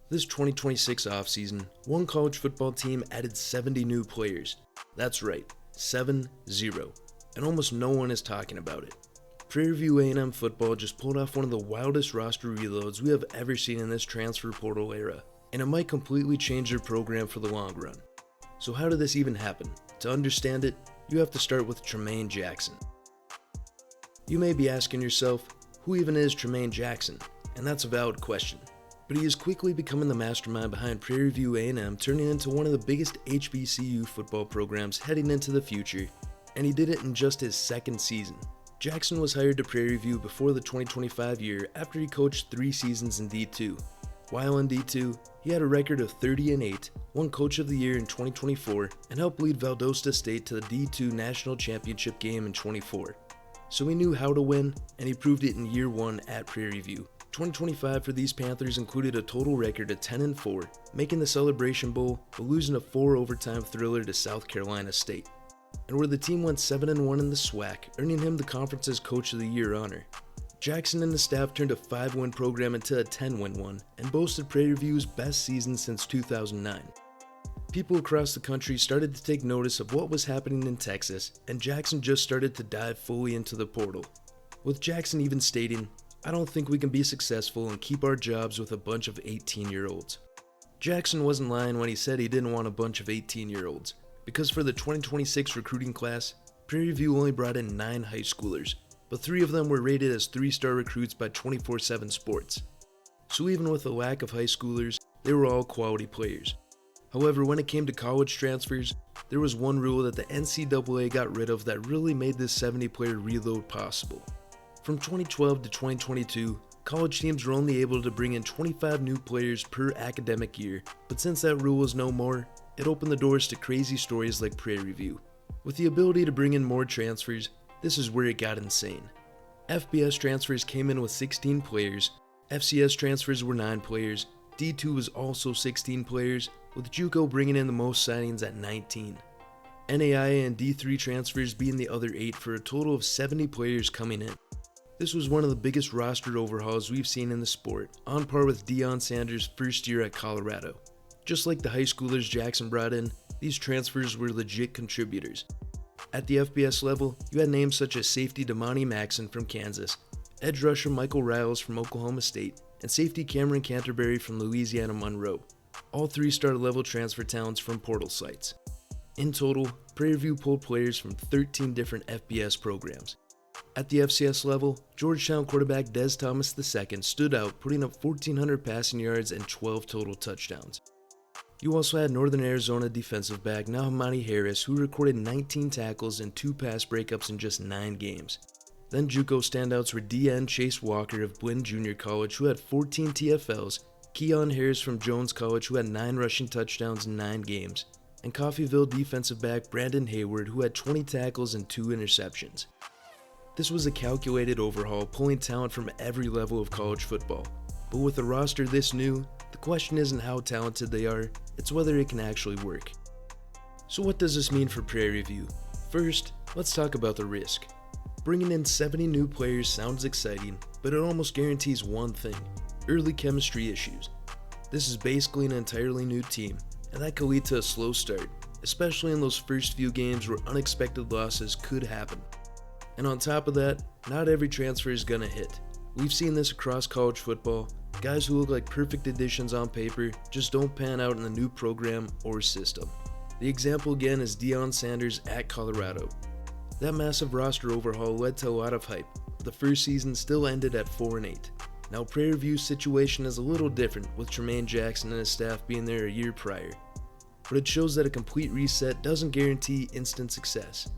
This 2026 offseason, one college football team added 70 new players. That's right, 7-0. And almost no one is talking about it. Prairie View A&M football just pulled off one of the wildest roster reloads we have ever seen in this transfer portal era, and it might completely change their program for the long run. So how did this even happen? To understand it, you have to start with Tremaine Jackson. You may be asking yourself, who even is Tremaine Jackson? And that's a valid question. But he is quickly becoming the mastermind behind Prairie View A&M, turning into one of the biggest HBCU football programs heading into the future, and he did it in just his second season. Jackson was hired to Prairie View before the 2025 year after he coached 3 seasons in D2. While in D2, he had a record of 30-8, won Coach of the Year in 2024, and helped lead Valdosta State to the D2 National Championship game in 24. So he knew how to win, and he proved it in year 1 at Prairie View. 2025 for these Panthers included a total record of 10-4, making the Celebration Bowl, but losing a 4-overtime thriller to South Carolina State. And where the team went 7-1 in the SWAC, earning him the conference's Coach of the Year honor. Jackson and the staff turned a 5-win program into a 10-win one, and boasted Prairie View's best season since 2009. People across the country started to take notice of what was happening in Texas, and Jackson just started to dive fully into the portal. With Jackson even stating, "I don't think we can be successful and keep our jobs with a bunch of 18-year-olds. Jackson wasn't lying when he said he didn't want a bunch of 18-year-olds, because for the 2026 recruiting class, Prairie View only brought in 9 high schoolers, but 3 of them were rated as 3-star recruits by 24/7 Sports. So even with a lack of high schoolers, they were all quality players. However, when it came to college transfers, there was one rule that the NCAA got rid of that really made this 70-player reload possible. From 2012 to 2022, college teams were only able to bring in 25 new players per academic year, but since that rule is no more, it opened the doors to crazy stories like Prairie View. With the ability to bring in more transfers, this is where it got insane. FBS transfers came in with 16 players, FCS transfers were 9 players, D2 was also 16 players, with JUCO bringing in the most signings at 19. NAIA and D3 transfers being the other 8 for a total of 70 players coming in. This was one of the biggest roster overhauls we've seen in the sport, on par with Deion Sanders' first year at Colorado. Just like the high schoolers Jackson brought in, these transfers were legit contributors. At the FBS level, you had names such as safety Damani Maxon from Kansas, edge rusher Michael Riles from Oklahoma State, and safety Cameron Canterbury from Louisiana Monroe, all 3-star level transfer talents from portal sites. In total, Prairie View pulled players from 13 different FBS programs. At the FCS level, Georgetown quarterback Des Thomas II stood out, putting up 1,400 passing yards and 12 total touchdowns. You also had Northern Arizona defensive back Nahamani Harris, who recorded 19 tackles and 2 pass breakups in just 9 games. Then JUCO standouts were DN Chase Walker of Blinn Junior College, who had 14 TFLs, Keon Harris from Jones College, who had 9 rushing touchdowns in 9 games, and Coffeyville defensive back Brandon Hayward, who had 20 tackles and 2 interceptions. This was a calculated overhaul, pulling talent from every level of college football. But with a roster this new, the question isn't how talented they are, it's whether it can actually work. So what does this mean for Prairie View? First, let's talk about the risk. Bringing in 70 new players sounds exciting, but it almost guarantees one thing: early chemistry issues. This is basically an entirely new team, and that could lead to a slow start, especially in those first few games where unexpected losses could happen. And on top of that, not every transfer is gonna hit. We've seen this across college football. Guys who look like perfect additions on paper just don't pan out in the new program or system. The example again is Deion Sanders at Colorado. That massive roster overhaul led to a lot of hype, but the first season still ended at 4-8. Now Prairie View's situation is a little different, with Tremaine Jackson and his staff being there a year prior. But it shows that a complete reset doesn't guarantee instant success.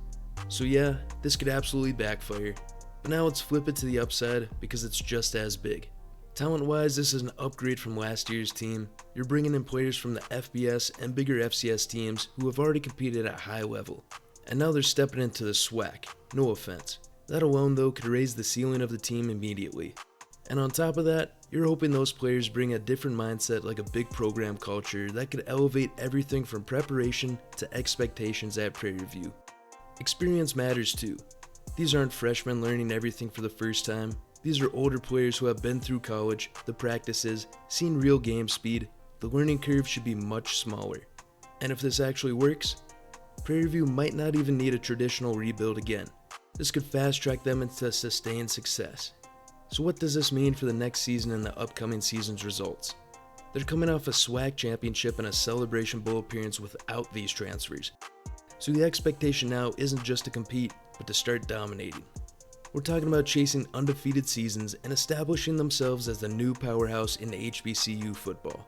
So yeah, this could absolutely backfire, but now let's flip it to the upside because it's just as big. Talent-wise, this is an upgrade from last year's team. You're bringing in players from the FBS and bigger FCS teams who have already competed at high level, and now they're stepping into the SWAC, no offense. That alone though could raise the ceiling of the team immediately. And on top of that, you're hoping those players bring a different mindset, like a big program culture that could elevate everything from preparation to expectations at Prairie View. Experience matters too. These aren't freshmen learning everything for the first time. These are older players who have been through college, the practices, seen real game speed, the learning curve should be much smaller. And if this actually works, Prairie View might not even need a traditional rebuild again. This could fast track them into sustained success. So what does this mean for the next season and the upcoming season's results? They're coming off a SWAC championship and a Celebration Bowl appearance without these transfers. So the expectation now isn't just to compete, but to start dominating. We're talking about chasing undefeated seasons and establishing themselves as the new powerhouse in HBCU football.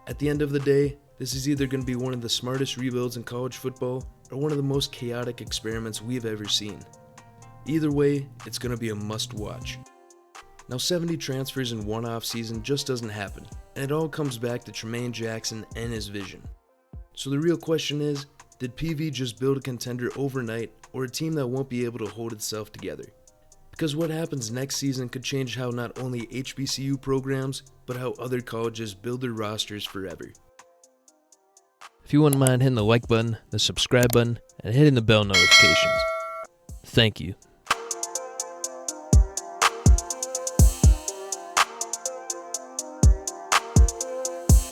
At the end of the day, this is either going to be one of the smartest rebuilds in college football or one of the most chaotic experiments we've ever seen. Either way, it's going to be a must-watch. Now 70 transfers in one offseason just doesn't happen, and it all comes back to Tremaine Jackson and his vision. So the real question is, did PV just build a contender overnight or a team that won't be able to hold itself together? Because what happens next season could change how not only HBCU programs, but how other colleges build their rosters forever. If you wouldn't mind hitting the like button, the subscribe button, and hitting the bell notifications. Thank you.